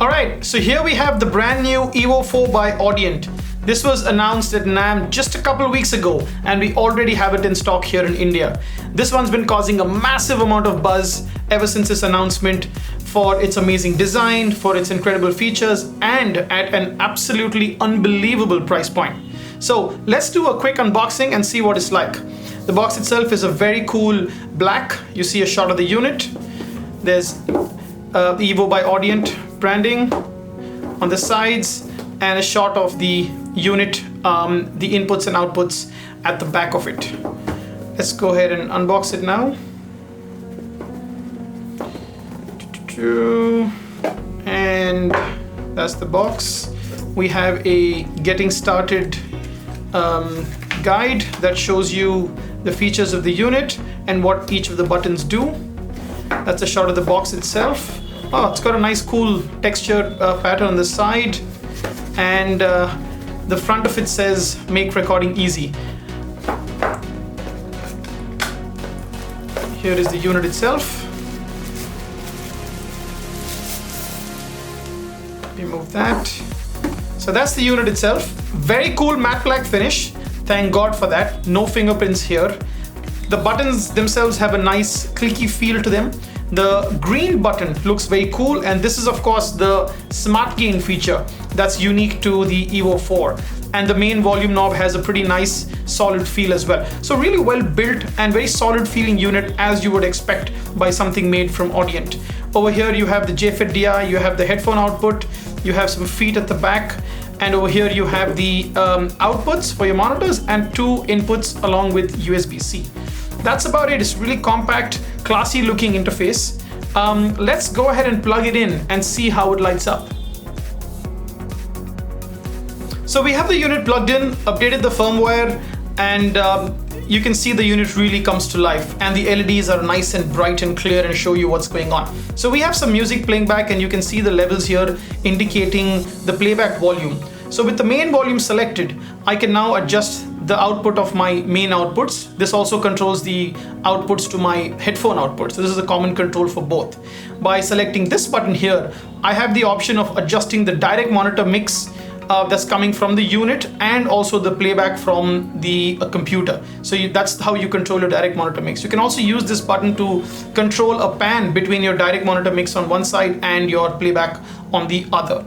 Alright, so here we have the brand new EVO 4 by Audient. This was announced at NAMM just a couple of weeks ago, and we already have it in stock here in India. This one's been causing a massive amount of buzz ever since its announcement for its amazing design, for its incredible features, and at an absolutely unbelievable price point. So let's do a quick unboxing and see what it's like. The box itself is a very cool black. You see a shot of the unit. There's EVO by Audient branding on the sides and a shot of the unit, the inputs and outputs at the back of it. Let's go ahead and unbox it now. And that's the box. We have a getting started guide that shows you the features of the unit and what each of the buttons do. That's a shot of the box itself. Oh, it's got a nice cool texture pattern on the side, and the front of it says make recording easy. Here is the unit itself. Remove that. So that's the unit itself. Very cool matte black finish. Thank God for that. No fingerprints here. The buttons themselves have a nice clicky feel to them. The green button looks very cool, and this is of course the Smartgain feature that's unique to the EVO 4. And the main volume knob has a pretty nice solid feel as well. So really well built and very solid feeling unit, as you would expect by something made from Audient. Over here you have the JFET DI, you have the headphone output, you have some feet at the back, and over here you have the outputs for your monitors and two inputs along with USB-C. That's about it. It's really compact, classy looking interface. Let's go ahead and plug it in and see how it lights up. So we have the unit plugged in, updated the firmware, and you can see the unit really comes to life, and the LEDs are nice and bright and clear and show you what's going on. So we have some music playing back, and you can see the levels here indicating the playback volume. So with the main volume selected, I can now adjust the output of my main outputs. This also controls the outputs to my headphone outputs. So this is a common control for both. By selecting this button here, I have the option of adjusting the direct monitor mix that's coming from the unit, and also the playback from the computer. So that's how you control your direct monitor mix. You can also use this button to control a pan between your direct monitor mix on one side and your playback on the other.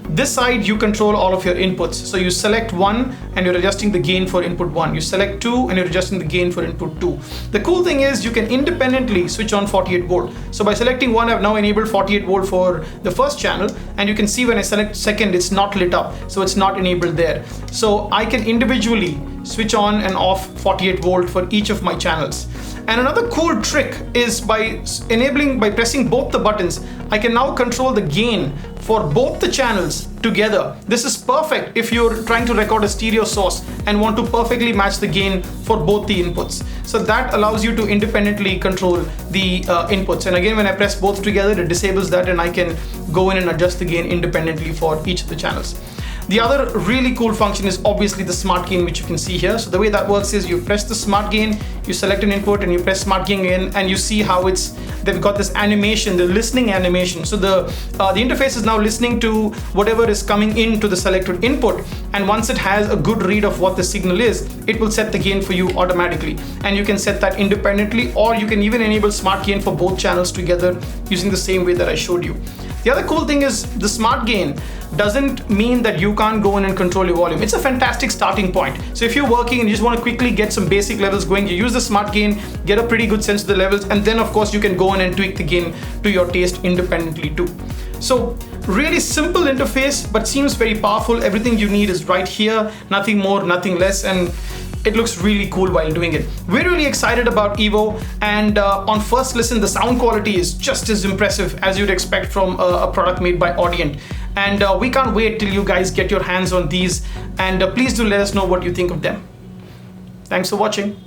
This side you control all of your inputs. So you select one and you're adjusting the gain for input 1. You select 2 and you're adjusting the gain for input 2. The cool thing is you can independently switch on 48 volt. So by selecting 1, I've now enabled 48 volt for the first channel, and you can see when I select second, it's not lit up. So it's not enabled there. So I can individually switch on and off 48 volt for each of my channels. And another cool trick is by pressing both the buttons, I can now control the gain for both the channels together. This is perfect if you're trying to record a stereo source and want to perfectly match the gain for both the inputs. So that allows you to independently control the inputs. And again, when I press both together, it disables that, and I can go in and adjust the gain independently for each of the channels. The other really cool function is obviously the Smartgain, which you can see here. So the way that works is you press the Smartgain, you select an input, and you press Smartgain again, and you see how they've got this animation, the listening animation. So the interface is now listening to whatever is coming into the selected input, and once it has a good read of what the signal is, it will set the gain for you automatically. And you can set that independently, or you can even enable Smartgain for both channels together using the same way that I showed you. The other cool thing is the Smartgain doesn't mean that you can't go in and control your volume. It's a fantastic starting point. So if you're working and you just want to quickly get some basic levels going, you use the Smartgain, get a pretty good sense of the levels, and then of course you can go in and tweak the gain to your taste independently too. So really simple interface, but seems very powerful. Everything you need is right here, nothing more, nothing less, and it looks really cool while doing it. We're really excited about EVO, and on first listen, the sound quality is just as impressive as you'd expect from a product made by Audient. And we can't wait till you guys get your hands on these, and please do let us know what you think of them. Thanks for watching.